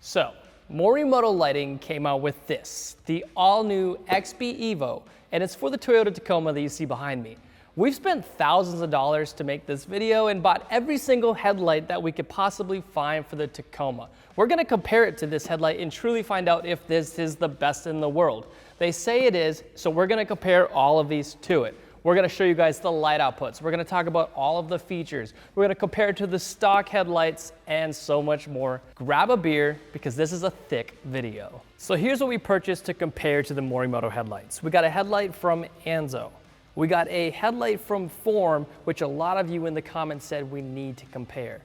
So, Morimoto Lighting came out with this, the all-new XB Evo, and it's for the Toyota Tacoma that you see behind me. We've spent thousands of dollars to make this video and bought every single headlight that we could possibly find for the Tacoma. We're gonna compare it to this headlight and truly find out if this is the best in the world. They say it is, so we're gonna compare all of these to it. We're gonna show you guys the light outputs. We're gonna talk about all of the features. We're gonna compare it to the stock headlights and so much more. Grab a beer because this is a thick video. So here's what we purchased to compare to the Morimoto headlights. We got a headlight from Anzo. We got a headlight from Form, which a lot of you in the comments said we need to compare.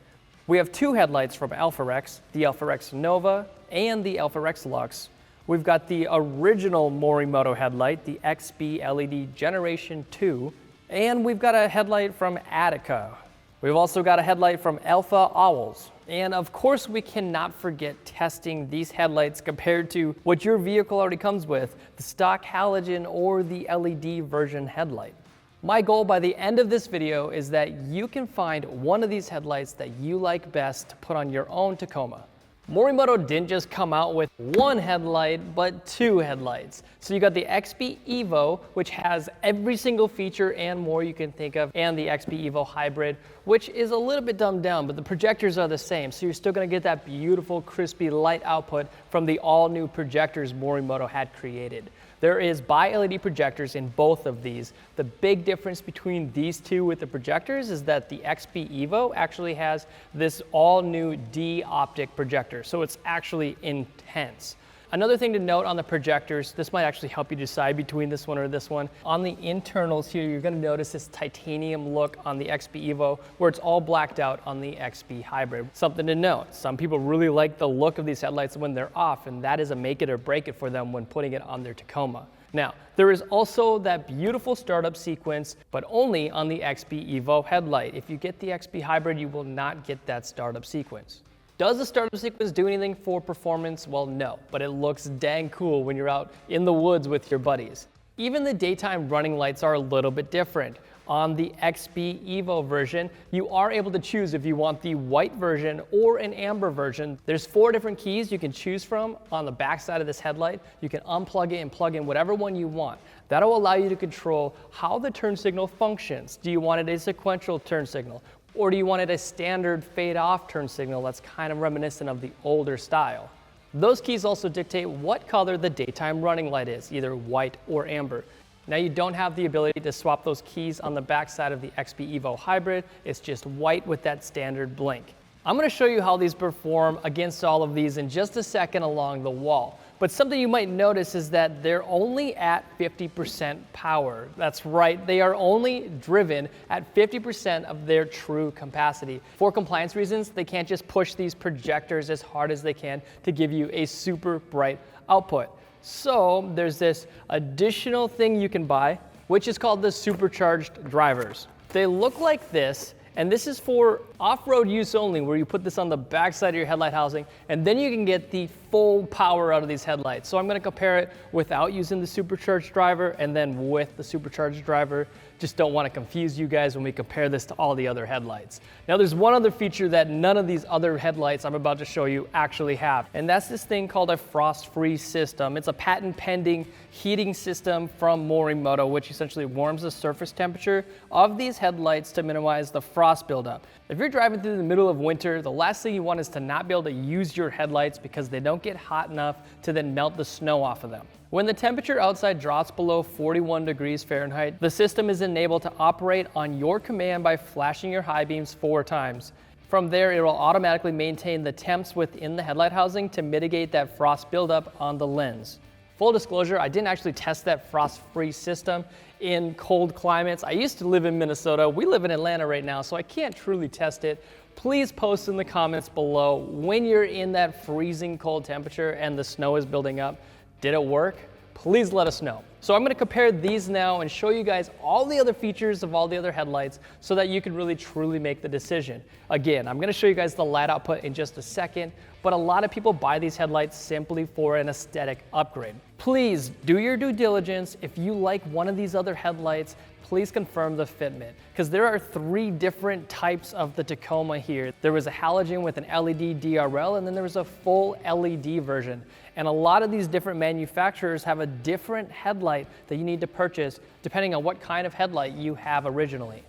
We have two headlights from Alpharex, the Alpharex Nova and the Alpharex Luxx. We've got the original Morimoto headlight, the XB LED Generation 2, and we've got a headlight from Attica. We've also got a headlight from AlphaOwls. And of course, we cannot forget testing these headlights compared to what your vehicle already comes with, the stock halogen or the LED version headlight. My goal by the end of this video is that you can find one of these headlights that you like best to put on your own Tacoma. Morimoto didn't just come out with one headlight, but two headlights. So you got the XB Evo, which has every single feature and more you can think of, and the XB Evo Hybrid, which is a little bit dumbed down, but the projectors are the same. So you're still gonna get that beautiful, crispy light output from the all-new projectors Morimoto had created. There is bi-LED projectors in both of these. The big difference between these two with the projectors is that the XB Evo actually has this all-new D optic projector, so it's actually intense. Another thing to note on the projectors, this might actually help you decide between this one or this one. On the internals here, you're gonna notice this titanium look on the XB Evo, where it's all blacked out on the XB Hybrid. Something to note, some people really like the look of these headlights when they're off, and that is a make it or break it for them when putting it on their Tacoma. Now, there is also that beautiful startup sequence, but only on the XB Evo headlight. If you get the XB Hybrid, you will not get that startup sequence. Does the startup sequence do anything for performance? Well, no, but it looks dang cool when you're out in the woods with your buddies. Even the daytime running lights are a little bit different. On the XB Evo version, you are able to choose if you want the white version or an amber version. There's 4 different keys you can choose from on the back side of this headlight. You can unplug it and plug in whatever one you want. That'll allow you to control how the turn signal functions. Do you want it a sequential turn signal? Or do you want it a standard fade-off turn signal that's kind of reminiscent of the older style? Those keys also dictate what color the daytime running light is, either white or amber. Now you don't have the ability to swap those keys on the back side of the XB Evo Hybrid. It's just white with that standard blink. I'm gonna show you how these perform against all of these in just a second along the wall. But something you might notice is that they're only at 50% power. That's right, they are only driven at 50% of their true capacity. For compliance reasons, they can't just push these projectors as hard as they can to give you a super bright output. So there's this additional thing you can buy, which is called the Supercharged drivers. They look like this, and this is for off-road use only, where you put this on the back side of your headlight housing, and then you can get the full power out of these headlights. So I'm gonna compare it without using the Supercharged driver and then with the Supercharged driver. Just don't wanna confuse you guys when we compare this to all the other headlights. Now there's one other feature that none of these other headlights I'm about to show you actually have, and that's this thing called a frost-free system. It's a patent-pending heating system from Morimoto, which essentially warms the surface temperature of these headlights to minimize the frost buildup. If you're driving through the middle of winter, the last thing you want is to not be able to use your headlights because they don't get hot enough to then melt the snow off of them. When the temperature outside drops below 41 degrees Fahrenheit, the system is enabled to operate on your command by flashing your high beams 4 times. From there, it will automatically maintain the temps within the headlight housing to mitigate that frost buildup on the lens. Full disclosure, I didn't actually test that frost-free system in cold climates. I used to live in Minnesota. We live in Atlanta right now, so I can't truly test it. Please post in the comments below when you're in that freezing cold temperature and the snow is building up. Did it work? Please let us know. So I'm gonna compare these now and show you guys all the other features of all the other headlights so that you can really truly make the decision. Again, I'm gonna show you guys the light output in just a second, but a lot of people buy these headlights simply for an aesthetic upgrade. Please do your due diligence. If you like one of these other headlights, please confirm the fitment, because there are 3 different types of the Tacoma here. There was a halogen with an LED DRL, and then there was a full LED version. And a lot of these different manufacturers have a different headlight that you need to purchase depending on what kind of headlight you have originally.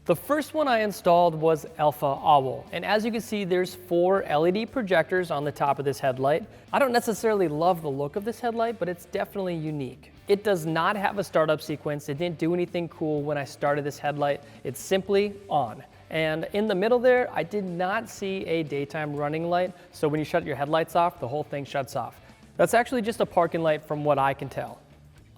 The first one I installed was AlphaOwl, and as you can see, there's 4 LED projectors on the top of this headlight. I don't necessarily love the look of this headlight, but it's definitely unique. It does not have a startup sequence. It didn't do anything cool when I started this headlight. It's simply on. And in the middle there, I did not see a daytime running light, so when you shut your headlights off, the whole thing shuts off. That's actually just a parking light from what I can tell.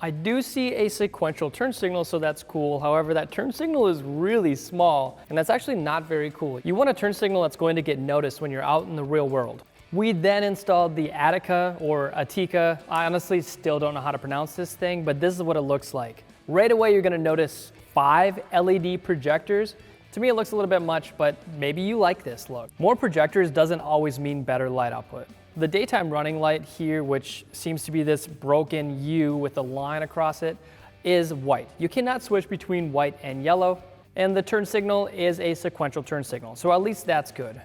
I do see a sequential turn signal, so that's cool. However, that turn signal is really small, and that's actually not very cool. You want a turn signal that's going to get noticed when you're out in the real world. We then installed the Attica or Attica. I honestly still don't know how to pronounce this thing, but this is what it looks like. Right away, you're gonna notice 5 LED projectors. To me, it looks a little bit much, but maybe you like this look. More projectors doesn't always mean better light output. The daytime running light here, which seems to be this broken U with a line across it, is white. You cannot switch between white and yellow, and the turn signal is a sequential turn signal, so at least that's good.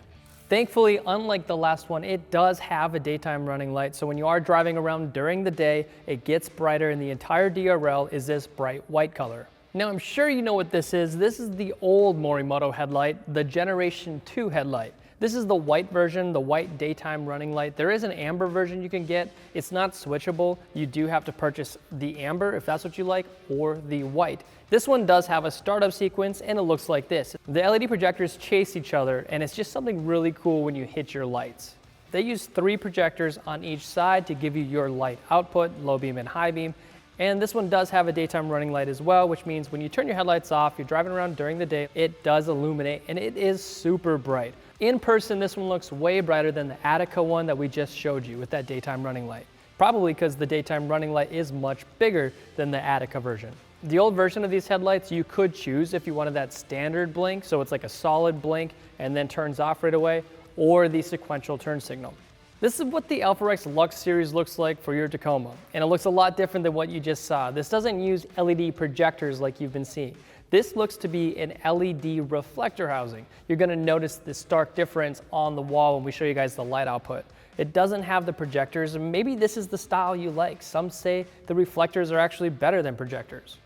Thankfully, unlike the last one, it does have a daytime running light, so when you are driving around during the day, it gets brighter, and the entire DRL is this bright white color. Now, I'm sure you know what this is. This is the old Morimoto headlight, the Generation 2 headlight. This is the white version, the white daytime running light. There is an amber version you can get. It's not switchable. You do have to purchase the amber if that's what you like, or the white. This one does have a startup sequence, and it looks like this. The LED projectors chase each other, and it's just something really cool when you hit your lights. They use 3 projectors on each side to give you your light output, low beam and high beam. And this one does have a daytime running light as well, which means when you turn your headlights off, you're driving around during the day, it does illuminate, and it is super bright. In person, this one looks way brighter than the Attica one that we just showed you with that daytime running light. Probably because the daytime running light is much bigger than the Attica version. The old version of these headlights, you could choose if you wanted that standard blink, so it's like a solid blink and then turns off right away, or the sequential turn signal. This is what the Alpharex Luxx series looks like for your Tacoma, and it looks a lot different than what you just saw. This doesn't use LED projectors like you've been seeing. This looks to be an LED reflector housing. You're gonna notice this stark difference on the wall when we show you guys the light output. It doesn't have the projectors, and maybe this is the style you like. Some say the reflectors are actually better than projectors.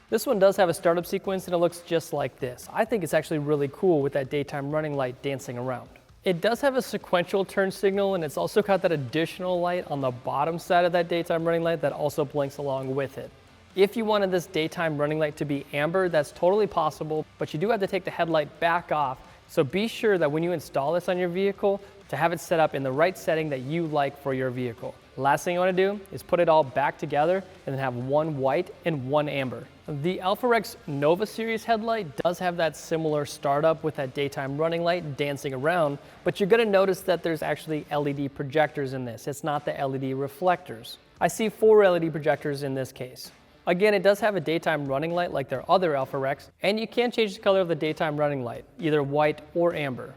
This one does have a startup sequence, and it looks just like this. I think it's actually really cool with that daytime running light dancing around. It does have a sequential turn signal, and it's also got that additional light on the bottom side of that daytime running light that also blinks along with it. If you wanted this daytime running light to be amber, that's totally possible, but you do have to take the headlight back off. So be sure that when you install this on your vehicle, to have it set up in the right setting that you like for your vehicle. Last thing you want to do is put it all back together and then have one white and one amber. The Alpharex Nova series headlight does have that similar startup with that daytime running light dancing around, but you're going to notice that there's actually LED projectors in this. It's not the LED reflectors. I see 4 LED projectors in this case. Again, it does have a daytime running light like their other Alpharex, and you can change the color of the daytime running light, either white or amber.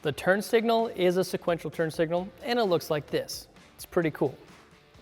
The turn signal is a sequential turn signal, and it looks like this. It's pretty cool.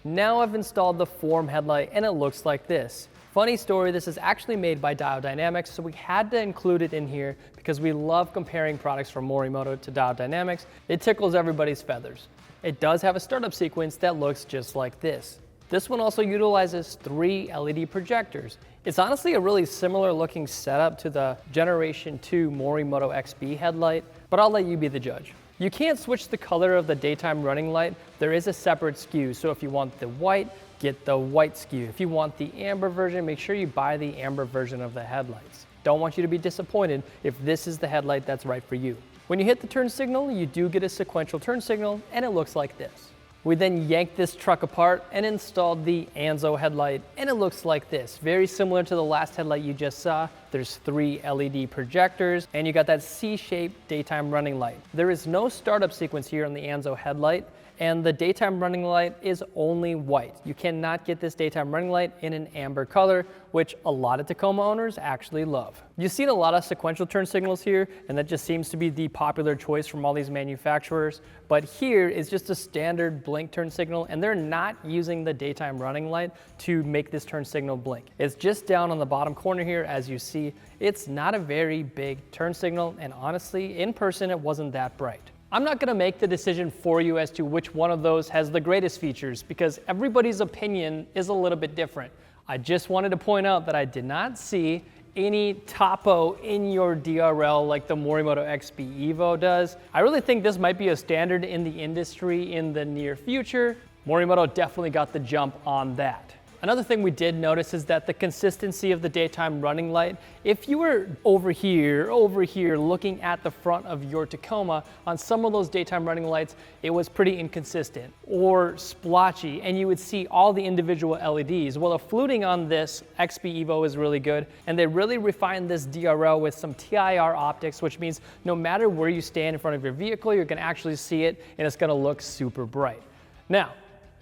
Now I've installed the form headlight, and it looks like this. Funny story, this is actually made by Dial Dynamics, so we had to include it in here because we love comparing products from Morimoto to Dial Dynamics. It tickles everybody's feathers. It does have a startup sequence that looks just like this. This one also utilizes 3 LED projectors. It's honestly a really similar looking setup to the Generation 2 Morimoto XB headlight, but I'll let you be the judge. You can't switch the color of the daytime running light. There is a separate SKU, so if you want the white, get the white SKU. If you want the amber version, make sure you buy the amber version of the headlights. Don't want you to be disappointed if this is the headlight that's right for you. When you hit the turn signal, you do get a sequential turn signal, and it looks like this. We then yanked this truck apart and installed the Anzo headlight, and it looks like this. Very similar to the last headlight you just saw. There's 3 LED projectors, and you got that C-shaped daytime running light. There is no startup sequence here on the Anzo headlight, and the daytime running light is only white. You cannot get this daytime running light in an amber color, which a lot of Tacoma owners actually love. You've seen a lot of sequential turn signals here, and that just seems to be the popular choice from all these manufacturers. But here is just a standard blink turn signal, and they're not using the daytime running light to make this turn signal blink. It's just down on the bottom corner here, as you see. It's not a very big turn signal, and honestly, in person, it wasn't that bright. I'm not gonna make the decision for you as to which one of those has the greatest features, because everybody's opinion is a little bit different. I just wanted to point out that I did not see any topo in your DRL like the Morimoto XB Evo does. I really think this might be a standard in the industry in the near future. Morimoto definitely got the jump on that. Another thing we did notice is that the consistency of the daytime running light, if you were over here, looking at the front of your Tacoma, on some of those daytime running lights, it was pretty inconsistent or splotchy, and you would see all the individual LEDs. Well, the fluting on this XB Evo is really good, and they really refined this DRL with some TIR optics, which means no matter where you stand in front of your vehicle, you're gonna actually see it, and it's gonna look super bright. Now,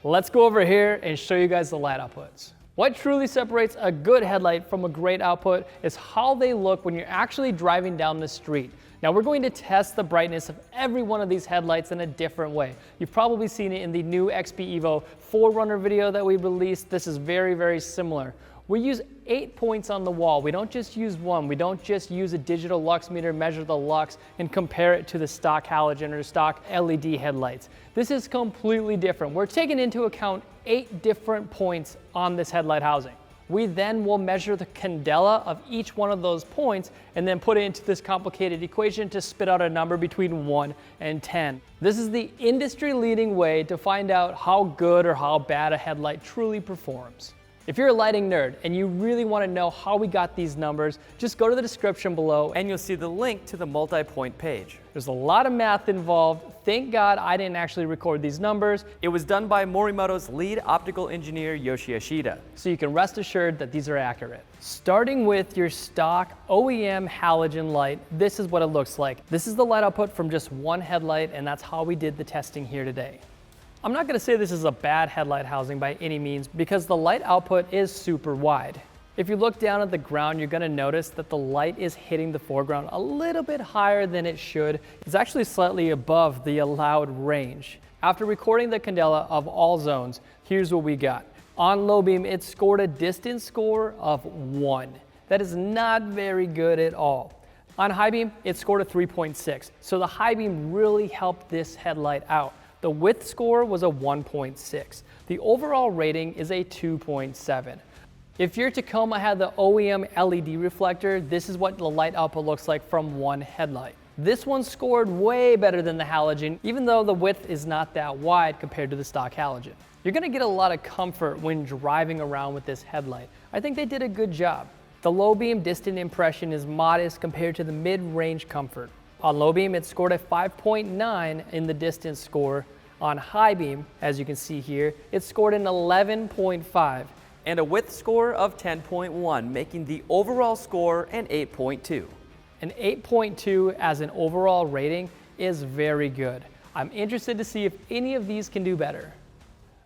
let's go over here and show you guys the light outputs. What truly separates a good headlight from a great output is how they look when you're actually driving down the street. Now we're going to test the brightness of every one of these headlights in a different way. You've probably seen it in the new XB Evo 4Runner video that we released. This is very, very similar. We use 8 points on the wall. We don't just use one. We don't just use a digital lux meter, measure the lux, and compare it to the stock halogen or stock LED headlights. This is completely different. We're taking into account 8 different points on this headlight housing. We then will measure the candela of each one of those points and then put it into this complicated equation to spit out a number between 1 and 10. This is the industry-leading way to find out how good or how bad a headlight truly performs. If you're a lighting nerd and you really want to know how we got these numbers, just go to the description below and you'll see the link to the Multipoint page. There's a lot of math involved. Thank God I didn't actually record these numbers. It was done by Morimoto's lead optical engineer, Yoshi Ashida. So you can rest assured that these are accurate. Starting with your stock OEM halogen light, this is what it looks like. This is the light output from just one headlight, and that's how we did the testing here today. I'm not gonna say this is a bad headlight housing by any means, because the light output is super wide. If you look down at the ground, you're gonna notice that the light is hitting the foreground a little bit higher than it should. It's actually slightly above the allowed range. After recording the candela of all zones, here's what we got. On low beam, it scored a distance score of 1. That is not very good at all. On high beam, it scored a 3.6. So the high beam really helped this headlight out. The width score was a 1.6. The overall rating is a 2.7. If your Tacoma had the OEM LED reflector, this is what the light output looks like from one headlight. This one scored way better than the halogen, even though the width is not that wide compared to the stock halogen. You're gonna get a lot of comfort when driving around with this headlight. I think they did a good job. The low beam distant impression is modest compared to the mid-range comfort. On low beam, it scored a 5.9 in the distance score. On high beam, as you can see here, it scored an 11.5. And a width score of 10.1, making the overall score an 8.2. An 8.2 as an overall rating is very good. I'm interested to see if any of these can do better.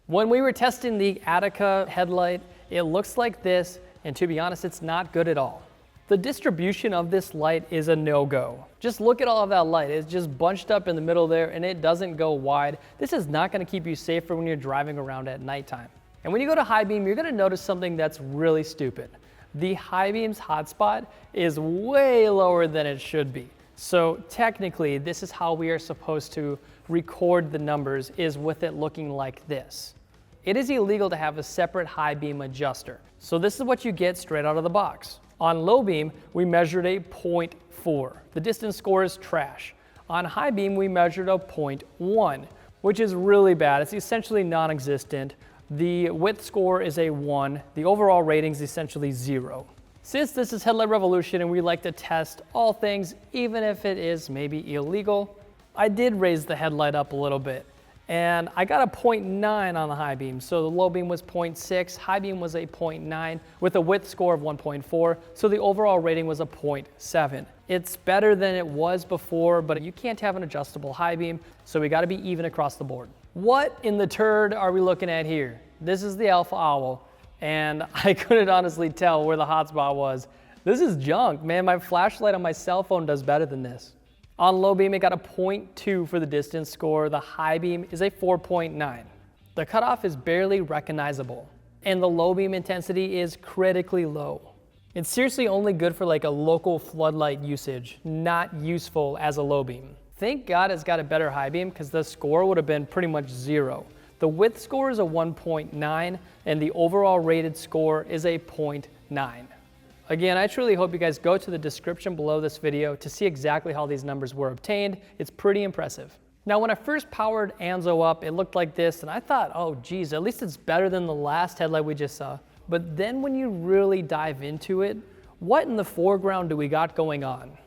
When we were testing the Attica headlight, it looks like this, and to be honest, it's not good at all. The distribution of this light is a no-go. Just look at all of that light. It's just bunched up in the middle there, and it doesn't go wide. This is not gonna keep you safer when you're driving around at nighttime. And when you go to high beam, you're gonna notice something that's really stupid. The high beam's hotspot is way lower than it should be. So technically, this is how we are supposed to record the numbers, is with it looking like this. It is illegal to have a separate high beam adjuster. So this is what you get straight out of the box. On low beam, we measured a 0.4. The distance score is trash. On high beam, we measured a 0.1, which is really bad. It's essentially non-existent. The width score is a 1. The overall rating is essentially 0. Since this is Headlight Revolution and we like to test all things, even if it is maybe illegal, I did raise the headlight up a little bit. And I got a 0.9 on the high beam. So the low beam was 0.6, high beam was a 0.9 with a width score of 1.4. So the overall rating was a 0.7. It's better than it was before, but you can't have an adjustable high beam. So we gotta be even across the board. What in the turd are we looking at here? This is the AlphaOwl, and I couldn't honestly tell where the hotspot was. This is junk, man. My flashlight on my cell phone does better than this. On low beam, it got a 0.2 for the distance score. The high beam is a 4.9. The cutoff is barely recognizable, and the low beam intensity is critically low. It's seriously only good for like a local floodlight usage, not useful as a low beam. Thank God it's got a better high beam because the score would have been pretty much 0. The width score is a 1.9 and the overall rated score is a 0.9. Again, I truly hope you guys go to the description below this video to see exactly how these numbers were obtained. It's pretty impressive. Now, when I first powered Anzo up, it looked like this, and I thought, oh geez, at least it's better than the last headlight we just saw. But then when you really dive into it, what in the foreground do we got going on?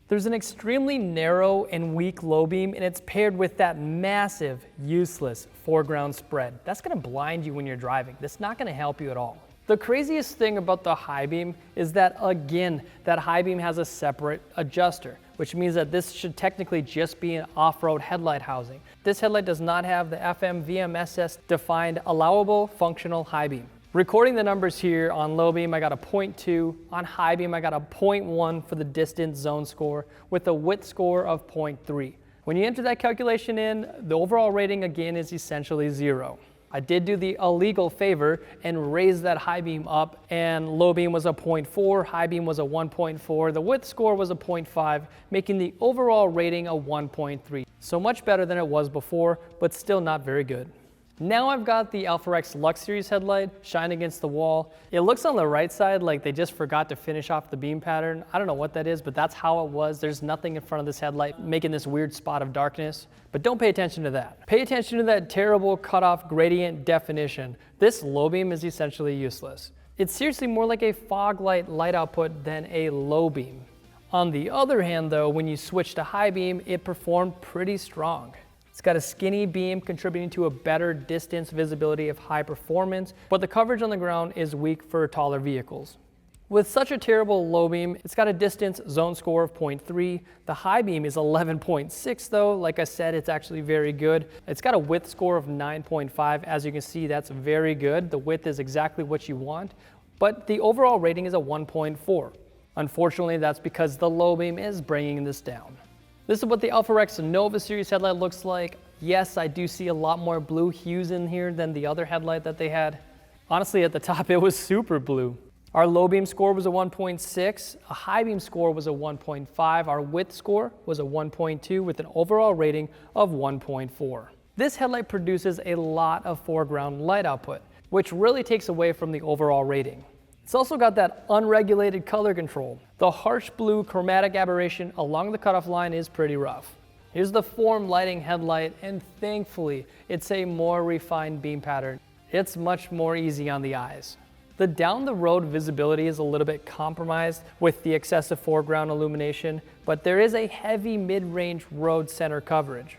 There's an extremely narrow and weak low beam, and it's paired with that massive, useless foreground spread. That's gonna blind you when you're driving. That's not gonna help you at all. The craziest thing about the high beam is that, again, that high beam has a separate adjuster, which means that this should technically just be an off-road headlight housing. This headlight does not have the FMVMSS defined allowable functional high beam. Recording the numbers here, on low beam I got a 0.2, on high beam I got a 0.1 for the distance zone score with a width score of 0.3. When you enter that calculation in, the overall rating again is essentially 0. I did do the illegal favor and raise that high beam up, and low beam was a 0.4, high beam was a 1.4, the width score was a 0.5, making the overall rating a 1.3. So much better than it was before, but still not very good. Now I've got the Alpharex Luxx series headlight shining against the wall. It looks on the right side like they just forgot to finish off the beam pattern. I don't know what that is, but that's how it was. There's nothing in front of this headlight making this weird spot of darkness. But don't pay attention to that. Pay attention to that terrible cutoff gradient definition. This low beam is essentially useless. It's seriously more like a fog light output than a low beam. On the other hand though, when you switch to high beam, it performed pretty strong. It's got a skinny beam contributing to a better distance visibility of high performance, but the coverage on the ground is weak for taller vehicles. With such a terrible low beam, it's got a distance zone score of 0.3. The high beam is 11.6 though. Like I said, it's actually very good. It's got a width score of 9.5. As you can see, that's very good. The width is exactly what you want, but the overall rating is a 1.4. Unfortunately, that's because the low beam is bringing this down. This is what the Alpharex Nova series headlight looks like. Yes, I do see a lot more blue hues in here than the other headlight that they had. Honestly, at the top, it was super blue. Our low beam score was a 1.6, a high beam score was a 1.5, our width score was a 1.2 with an overall rating of 1.4. This headlight produces a lot of foreground light output, which really takes away from the overall rating. It's also got that unregulated color control. The harsh blue chromatic aberration along the cutoff line is pretty rough. Here's the form lighting headlight, and thankfully, it's a more refined beam pattern. It's much more easy on the eyes. The down the road visibility is a little bit compromised with the excessive foreground illumination, but there is a heavy mid-range road center coverage.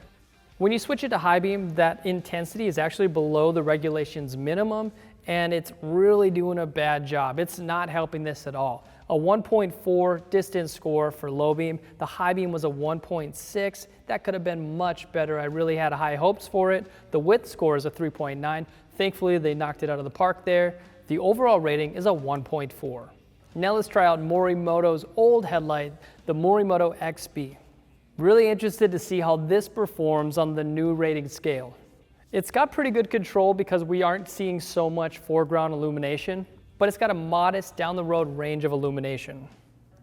When you switch it to high beam, that intensity is actually below the regulation's minimum, and it's really doing a bad job. It's not helping this at all. A 1.4 distance score for low beam. The high beam was a 1.6. That could have been much better. I really had high hopes for it. The width score is a 3.9. Thankfully, they knocked it out of the park there. The overall rating is a 1.4. Now let's try out Morimoto's old headlight, the Morimoto XB. Really interested to see how this performs on the new rating scale. It's got pretty good control because we aren't seeing so much foreground illumination, but it's got a modest down the road range of illumination.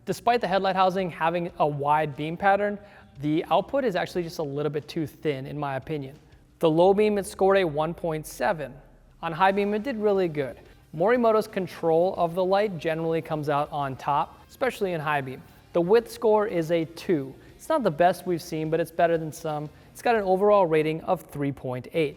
Despite the headlight housing having a wide beam pattern, the output is actually just a little bit too thin in my opinion. The low beam, it scored a 1.7. On high beam, it did really good. Morimoto's control of the light generally comes out on top, especially in high beam. The width score is a 2. It's not the best we've seen, but it's better than some. It's got an overall rating of 3.8.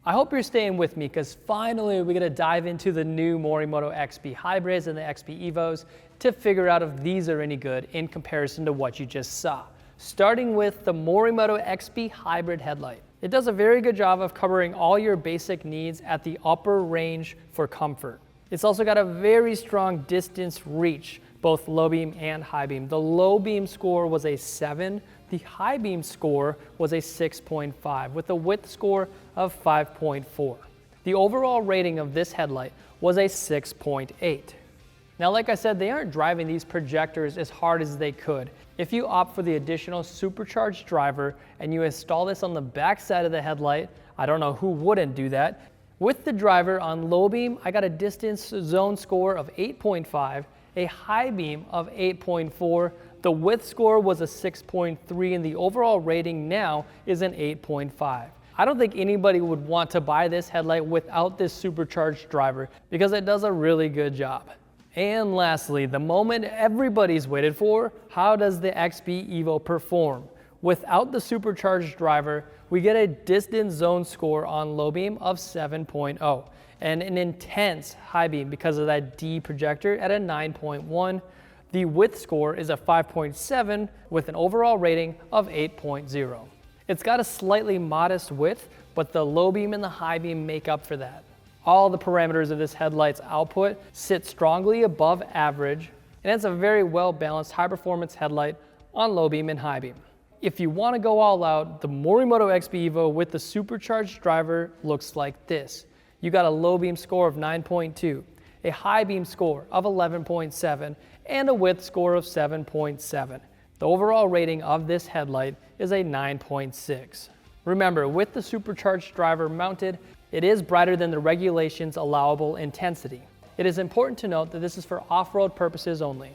I hope you're staying with me because finally we're gonna dive into the new Morimoto XB Hybrids and the XB Evos to figure out if these are any good in comparison to what you just saw. Starting with the Morimoto XB Hybrid headlight. It does a very good job of covering all your basic needs at the upper range for comfort. It's also got a very strong distance reach. both low beam and high beam. The low beam score was a 7, the high beam score was a 6.5 with a width score of 5.4. The overall rating of this headlight was a 6.8. Now, like I said, they aren't driving these projectors as hard as they could. If you opt for the additional supercharged driver and you install this on the back side of the headlight, I don't know who wouldn't do that. With the driver on low beam, I got a distance zone score of 8.5, a high beam of 8.4, the width score was a 6.3, and the overall rating now is an 8.5. I don't think anybody would want to buy this headlight without this supercharged driver because it does a really good job. And lastly, the moment everybody's waited for, how does the XB Evo perform? Without the supercharged driver, we get a distance zone score on low beam of 7.0 and an intense high beam because of that D projector at a 9.1. The width score is a 5.7 with an overall rating of 8.0. It's got a slightly modest width, but the low beam and the high beam make up for that. All the parameters of this headlight's output sit strongly above average, and it's a very well-balanced high-performance headlight on low beam and high beam. If you want to go all out, the Morimoto XB Evo with the supercharged driver looks like this. You got a low beam score of 9.2, a high beam score of 11.7, and a width score of 7.7. The overall rating of this headlight is a 9.6. Remember, with the supercharged driver mounted, it is brighter than the regulations allowable intensity. It is important to note that this is for off-road purposes only.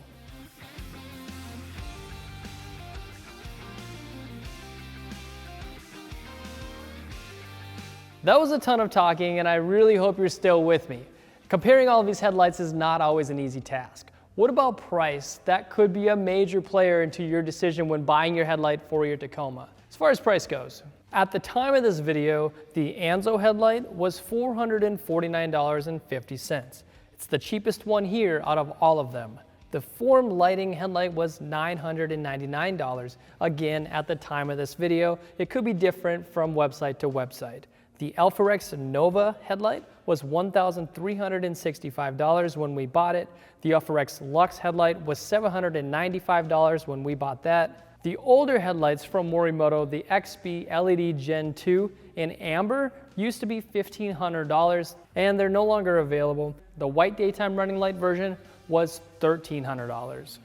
That was a ton of talking, and I really hope you're still with me. Comparing all of these headlights is not always an easy task. What about price? That could be a major player into your decision when buying your headlight for your Tacoma. As far as price goes, at the time of this video, the Anzo headlight was $449.50. It's the cheapest one here out of all of them. The Form Lighting headlight was $999. Again, at the time of this video, it could be different from website to website. The Alpharex Nova headlight was $1,365 when we bought it. The Alpharex Luxx headlight was $795 when we bought that. The older headlights from Morimoto, the XB LED Gen 2 in amber, used to be $1,500 and they're no longer available. The white daytime running light version was $1,300.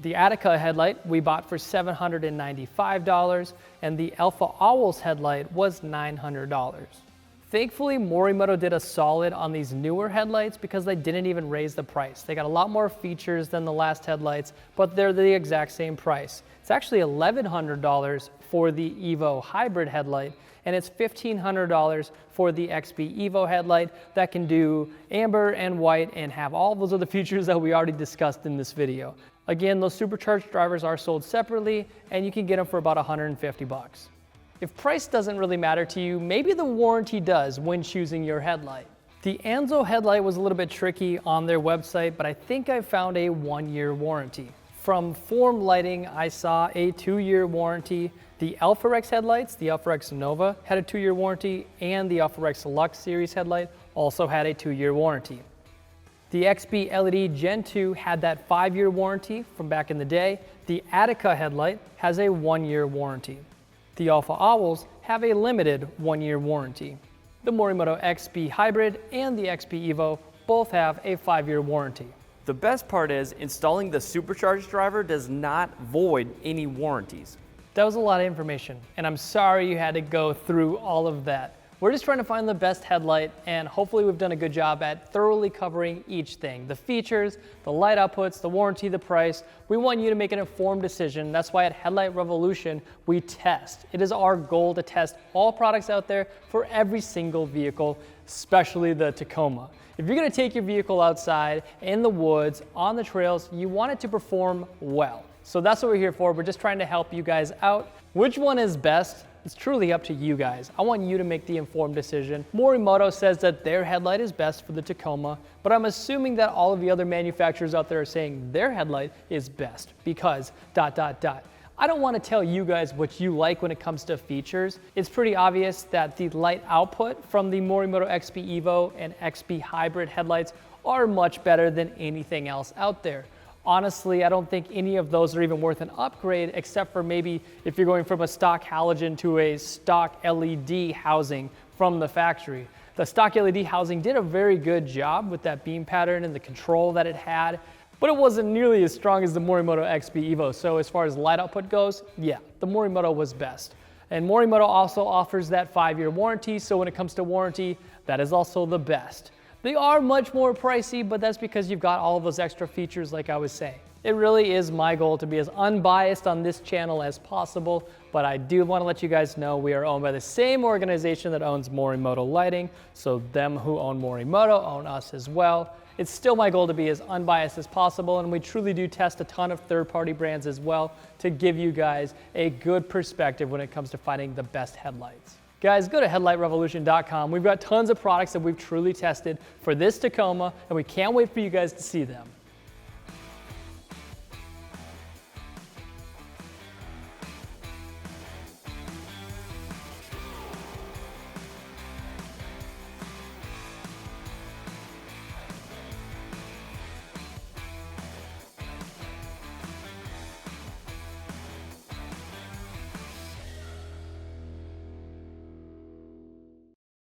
The Attica headlight we bought for $795 and the AlphaOwls headlight was $900. Thankfully, Morimoto did a solid on these newer headlights because they didn't even raise the price. They got a lot more features than the last headlights, but they're the exact same price. It's actually $1,100 for the Evo Hybrid headlight, and it's $1,500 for the XB Evo headlight that can do amber and white and have all those other features that we already discussed in this video. Again, those supercharged drivers are sold separately, and you can get them for about $150. If price doesn't really matter to you, maybe the warranty does when choosing your headlight. The Anzo headlight was a little bit tricky on their website, but I think I found a 1-year warranty. From Form Lighting, I saw a 2-year warranty. The Alpharex headlights, the Alpharex Nova, had a 2-year warranty, and the Alpharex Luxx series headlight also had a 2-year warranty. The XB LED Gen 2 had that 5-year warranty from back in the day. The Attica headlight has a 1-year warranty. The AlphaOwls have a limited 1-year warranty. The Morimoto XB Hybrid and the XB Evo both have a 5-year warranty. The best part is installing the supercharged driver does not void any warranties. That was a lot of information, and I'm sorry you had to go through all of that. We're just trying to find the best headlight, and hopefully we've done a good job at thoroughly covering each thing. The features, the light outputs, the warranty, the price. We want you to make an informed decision. That's why at Headlight Revolution, we test. It is our goal to test all products out there for every single vehicle, especially the Tacoma. If you're gonna take your vehicle outside, in the woods, on the trails, you want it to perform well. So that's what we're here for. We're just trying to help you guys out. Which one is best? It's truly up to you guys. I want you to make the informed decision. Morimoto says that their headlight is best for the Tacoma, but I'm assuming that all of the other manufacturers out there are saying their headlight is best because ... I don't want to tell you guys what you like when it comes to features. It's pretty obvious that the light output from the Morimoto XB Evo and XB Hybrid headlights are much better than anything else out there. Honestly, I don't think any of those are even worth an upgrade, except for maybe if you're going from a stock halogen to a stock LED housing from the factory. The stock LED housing did a very good job with that beam pattern and the control that it had, but it wasn't nearly as strong as the Morimoto XB Evo. So as far as light output goes, yeah, the Morimoto was best. And Morimoto also offers that 5-year warranty, so when it comes to warranty, that is also the best. They are much more pricey, but that's because you've got all of those extra features like I was saying. It really is my goal to be as unbiased on this channel as possible, but I do want to let you guys know we are owned by the same organization that owns Morimoto Lighting, so them who own Morimoto own us as well. It's still my goal to be as unbiased as possible, and we truly do test a ton of third-party brands as well to give you guys a good perspective when it comes to finding the best headlights. Guys, go to headlightrevolution.com. We've got tons of products that we've truly tested for this Tacoma, and we can't wait for you guys to see them.